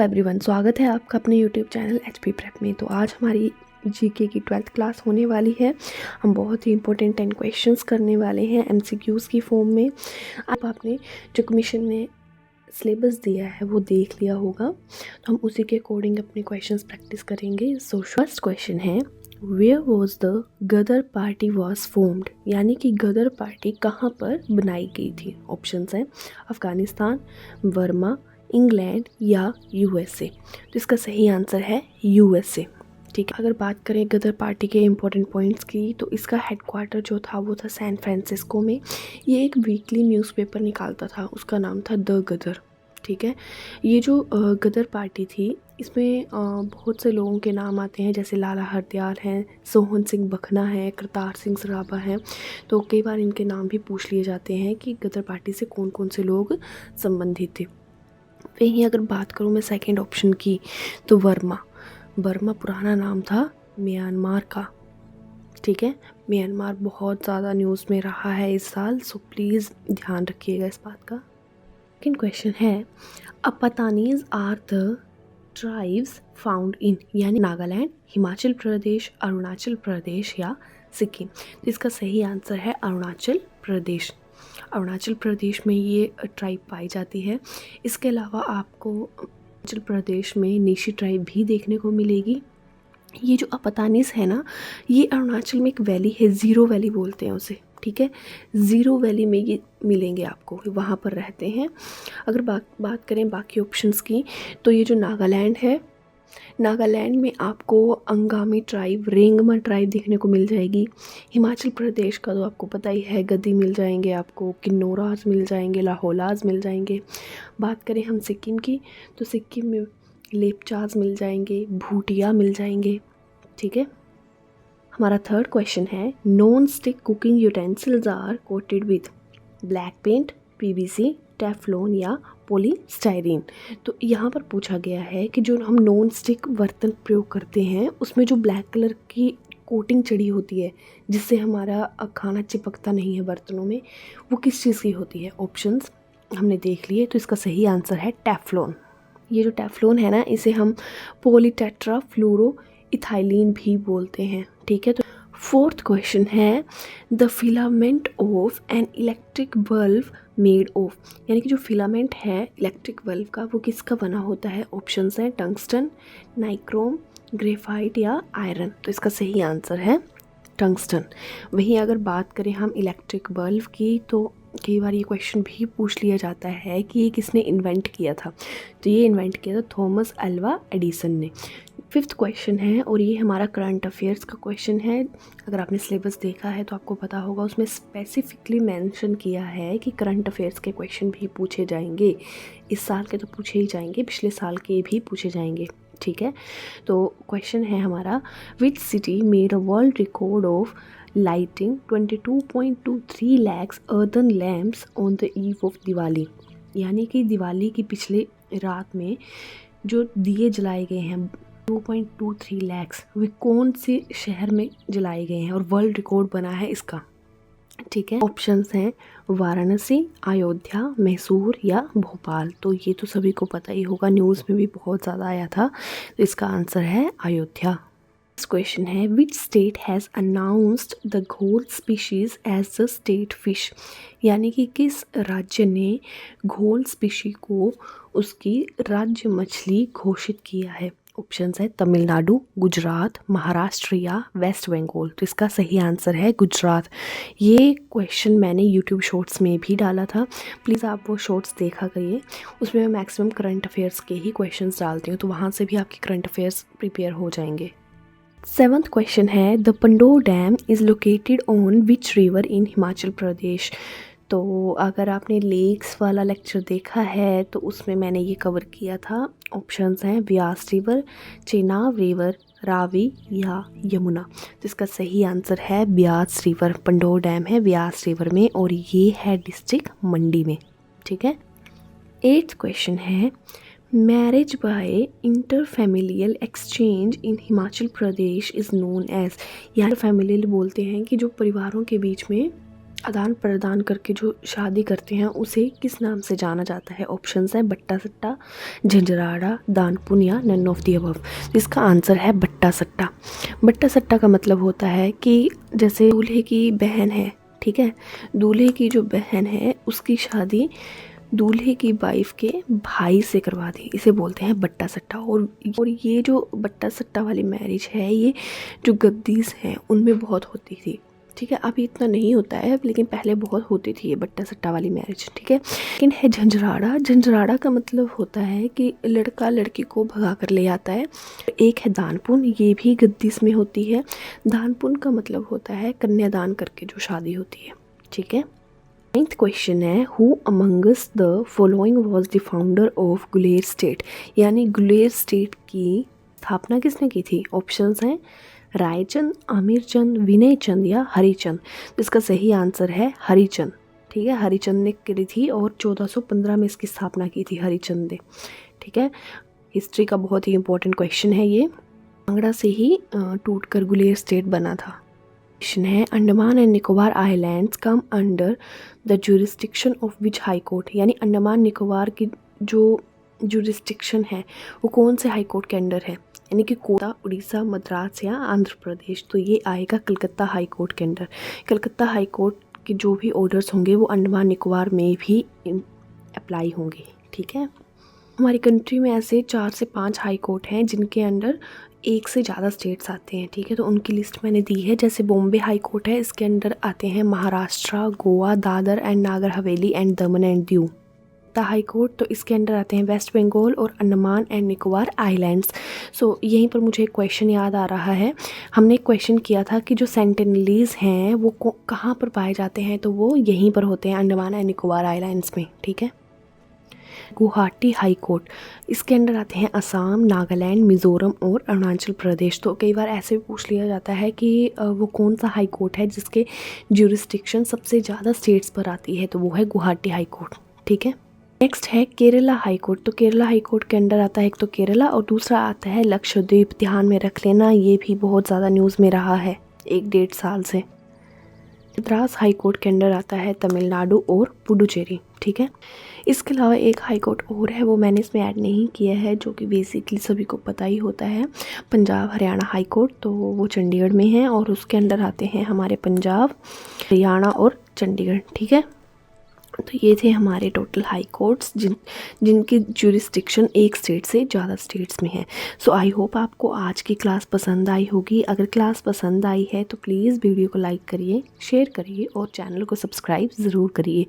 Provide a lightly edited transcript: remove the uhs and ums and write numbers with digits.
Everyone, स्वागत है आपका अपने यूट्यूब चैनल एचपी प्रेप में। तो आज हमारी जीके की 12th क्लास होने वाली है। हम बहुत ही इंपॉर्टेंट 10 क्वेश्चंस करने वाले हैं एमसीक्यूज़ की फॉर्म में। अब आपने जो कमीशन ने सिलेबस दिया है वो देख लिया होगा, तो हम उसी के अकॉर्डिंग अपने क्वेश्चंस प्रैक्टिस करेंगे। सो फर्स्ट क्वेश्चन है, where was the Ghadar party was formed, यानी कि गदर पार्टी कहाँ पर बनाई गई थी। ऑप्शंस हैं अफ़गानिस्तान, बर्मा, इंग्लैंड या यूएसए। तो इसका सही आंसर है यूएसए। ठीक है, अगर बात करें गदर पार्टी के इम्पोर्टेंट पॉइंट्स की, तो इसका हेडक्वार्टर जो था वो था सैन फ्रांसिस्को में। ये एक वीकली न्यूज़पेपर निकालता था, उसका नाम था द गदर। ठीक है, ये जो गदर पार्टी थी इसमें बहुत से लोगों के नाम आते हैं, जैसे लाला हरदयाल हैं, सोहन सिंह बखना है, करतार सिंह सराभा हैं। तो कई बार इनके नाम भी पूछ लिए जाते हैं कि गदर पार्टी से कौन कौन से लोग संबंधित थे। वहीं अगर बात करूँ मैं सेकंड ऑप्शन की, तो बर्मा पुराना नाम था म्यांमार का। ठीक है, म्यांमार बहुत ज़्यादा न्यूज़ में रहा है इस साल, सो प्लीज़ ध्यान रखिएगा इस बात का। सेकंड क्वेश्चन है, Apatanis are the tribes found in, यानी नागालैंड, हिमाचल प्रदेश, अरुणाचल प्रदेश या सिक्किम। तो इसका सही आंसर है अरुणाचल प्रदेश। अरुणाचल प्रदेश में ये ट्राइब पाई जाती है। इसके अलावा आपको अरुणाचल प्रदेश में निशी ट्राइब भी देखने को मिलेगी। ये जो अपतानीस है ना, ये अरुणाचल में एक वैली है, ज़ीरो वैली बोलते हैं उसे। ठीक है, ज़ीरो वैली में ये मिलेंगे आपको, वहाँ पर रहते हैं। अगर बात करें बाकी ऑप्शंस की, तो ये जो नागालैंड है, नागालैंड में आपको अंगामी ट्राइब, रेंगमा ट्राइब देखने को मिल जाएगी। हिमाचल प्रदेश का तो आपको पता ही है, गद्दी मिल जाएंगे आपको, किन्नौराज मिल जाएंगे, लाहौलाज मिल जाएंगे। बात करें हम सिक्किम की, तो सिक्किम में लेपचाज मिल जाएंगे, भूटिया मिल जाएंगे। ठीक है, हमारा थर्ड क्वेश्चन है, non stick cooking utensils are coated with black paint, PVC, Teflon या पॉलीस्टाइरीन। तो यहाँ पर पूछा गया है कि जो हम नॉन स्टिक बर्तन प्रयोग करते हैं उसमें जो ब्लैक कलर की कोटिंग चढ़ी होती है जिससे हमारा खाना चिपकता नहीं है बर्तनों में, वो किस चीज़ की होती है। ऑप्शंस हमने देख लिए, तो इसका सही आंसर है टेफ्लॉन। ये जो टेफ्लॉन है ना, इसे हम पॉलीटेट्रा फ्लोरो इथाइलिन भी बोलते हैं। ठीक है, तो फोर्थ क्वेश्चन है, the filament of an electric bulb made of, यानी कि जो फिलामेंट है इलेक्ट्रिक बल्ब का वो किसका बना होता है। ऑप्शंस हैं टंगस्टन, नाइक्रोम, ग्रेफाइट या आयरन। तो इसका सही आंसर है टंगस्टन। वहीं अगर बात करें हम इलेक्ट्रिक बल्ब की, तो कई बार ये क्वेश्चन भी पूछ लिया जाता है कि ये किसने इन्वेंट किया था। तो ये इन्वेंट किया था थॉमस अल्वा एडिसन ने। फिफ्थ क्वेश्चन है, और ये हमारा करंट अफेयर्स का क्वेश्चन है। अगर आपने सिलेबस देखा है तो आपको पता होगा, उसमें स्पेसिफिकली मेंशन किया है कि करंट अफेयर्स के क्वेश्चन भी पूछे जाएंगे। इस साल के तो पूछे ही जाएंगे, पिछले साल के भी पूछे जाएंगे। ठीक है, तो क्वेश्चन है हमारा, which city made a world record of lighting 22.23 lakhs earthen lamps on the eve of Diwali, यानी कि दिवाली की पिछले रात में जो दिए जलाए गए हैं 2.23 lakhs, वे कौन से शहर में जलाए गए हैं और वर्ल्ड रिकॉर्ड बना है इसका। ठीक है, ऑप्शंस हैं वाराणसी, अयोध्या, मैसूर या भोपाल। तो ये तो सभी को पता ही होगा, न्यूज़ में भी बहुत ज़्यादा आया था। तो इसका आंसर है अयोध्या। क्वेश्चन है, which state has announced the ghol species as the state fish, यानी कि किस राज्य ने घोल स्पीशी को उसकी राज्य मछली घोषित किया है। ऑप्शंस है तमिलनाडु, गुजरात, महाराष्ट्र या वेस्ट बंगाल। तो इसका सही आंसर है गुजरात। ये क्वेश्चन मैंने यूट्यूब शॉर्ट्स में भी डाला था, प्लीज़ आप वो शॉर्ट्स देखा करिए। उसमें मैं मैक्सिमम करंट अफेयर्स के ही क्वेश्चंस डालती हूँ, तो वहाँ से भी आपके करंट अफेयर्स प्रिपेयर हो जाएंगे। सेवंथ क्वेश्चन है, the Pandoh dam is located on which river in Himachal Pradesh. तो अगर आपने लेक्स वाला लेक्चर देखा है तो उसमें मैंने ये कवर किया था। ऑप्शंस हैं व्यास रिवर, चेनाब रिवर, रावी या यमुना। तो इसका सही आंसर है व्यास रिवर। पंडोर डैम है व्यास रिवर में और ये है डिस्ट्रिक्ट मंडी में। ठीक है, एट्थ क्वेश्चन है, marriage by interfamilial exchange in Himachal Pradesh is known as, यहाँ फैमिलियल बोलते हैं कि जो परिवारों के बीच में आदान प्रदान करके जो शादी करते हैं उसे किस नाम से जाना जाता है? ऑप्शंस है बट्टा सट्टा, झंझराड़ा, दानपुन या नन ऑफ दी अबव। इसका आंसर है बट्टा सट्टा। बट्टा सट्टा का मतलब होता है कि जैसे दूल्हे की बहन है, ठीक है, दूल्हे की जो बहन है उसकी शादी दूल्हे की वाइफ के भाई से करवा दी, इसे बोलते हैं बट्टा सट्टा। और ये जो बट्टा सट्टा वाली मैरिज है ये जो गद्दीस हैं उनमें बहुत होती थी, ठीक है। अभी इतना नहीं होता है लेकिन पहले बहुत होती थी ये बट्टा सट्टा वाली मैरिज, ठीक है। लेकिन है झंझराड़ा। झंझराड़ा का मतलब होता है कि लड़का लड़की को भगा कर ले आता है। एक है दानपुन, ये भी गद्दीस में होती है। दानपुन का मतलब होता है कन्यादान करके जो शादी होती है, ठीक है। 9th क्वेश्चन है who Among Us the following was the founder of Guler state, यानी गुलेर स्टेट की स्थापना किसने की थी? ऑप्शंस हैं रायचंद, आमिरचंद, विनयचंद या हरिचंद। तो इसका सही आंसर है हरिचंद, ठीक है। हरिचंद ने करी थी और 1415 में इसकी स्थापना की थी हरिचंद ने, ठीक है। हिस्ट्री का बहुत ही इंपॉर्टेंट क्वेश्चन है ये। कांगड़ा से ही टूटकर गुलेर स्टेट बना था। क्वेश्चन है Andaman and Nicobar islands come under the jurisdiction of which high court, यानी अंडमान निकोबार की जो जुरिस्डिक्शन है वो कौन से हाई कोर्ट के अंडर है? यानी कि कोटा, उड़ीसा, मद्रास या आंध्र प्रदेश। तो ये आएगा कलकत्ता हाई कोर्ट के अंडर। कलकत्ता हाई कोर्ट के जो भी ऑर्डर्स होंगे वो अंडमान निकोबार में भी अप्लाई होंगे, ठीक है। हमारी कंट्री में ऐसे 4 से 5 हाई कोर्ट हैं जिनके अंडर एक से ज़्यादा स्टेट्स आते हैं, ठीक है। तो उनकी लिस्ट मैंने दी है। जैसे बॉम्बे हाई कोर्ट है, इसके अंडर आते हैं Maharashtra, Goa, Dadar and Nagar Haveli and Daman and Diu. The high court तो इसके अंडर आते हैं वेस्ट बंगाल और अंडमान एंड निकोबार आइलैंड्स। सो यहीं पर मुझे एक क्वेश्चन याद आ रहा है। हमने एक क्वेश्चन किया था कि जो सेंटिनलीज हैं वो कहाँ पर पाए जाते हैं, तो वो यहीं पर होते हैं अंडमान एंड निकोबार आइलैंड्स में, ठीक है। गुवाहाटी हाई कोर्ट, इसके अंडर आते हैं असम, नागालैंड, मिज़ोरम और अरुणाचल प्रदेश। तो कई बार ऐसे भी पूछ लिया जाता है कि वो कौन सा हाई कोर्ट है जिसके ज्यूरिस्डिक्शन सबसे ज़्यादा स्टेट्स पर आती है, तो वो है गुवाहाटी हाई कोर्ट, ठीक है। नेक्स्ट है केरला हाई कोर्ट। तो केरला हाई कोर्ट के अंडर आता है एक तो केरला और दूसरा आता है लक्षद्वीप। ध्यान में रख लेना, ये भी बहुत ज़्यादा न्यूज़ में रहा है 1-1.5 साल से। मद्रास हाई कोर्ट के अंडर आता है तमिलनाडु और पुडुचेरी, ठीक है। इसके अलावा एक हाई कोर्ट और है, वो मैंने इसमें ऐड नहीं किया है, जो कि बेसिकली सभी को पता ही होता है, पंजाब हरियाणा हाई कोर्ट। तो वो चंडीगढ़ में है और उसके अंडर आते हैं हमारे पंजाब, हरियाणा और चंडीगढ़, ठीक है। तो ये थे हमारे टोटल हाई कोर्ट्स जिनकी ज्यूरिस्डिक्शन एक स्टेट से ज़्यादा स्टेट्स में है। सो आई होप आपको आज की क्लास पसंद आई होगी। अगर क्लास पसंद आई है तो प्लीज़ वीडियो को लाइक करिए, शेयर करिए और चैनल को सब्सक्राइब ज़रूर करिए।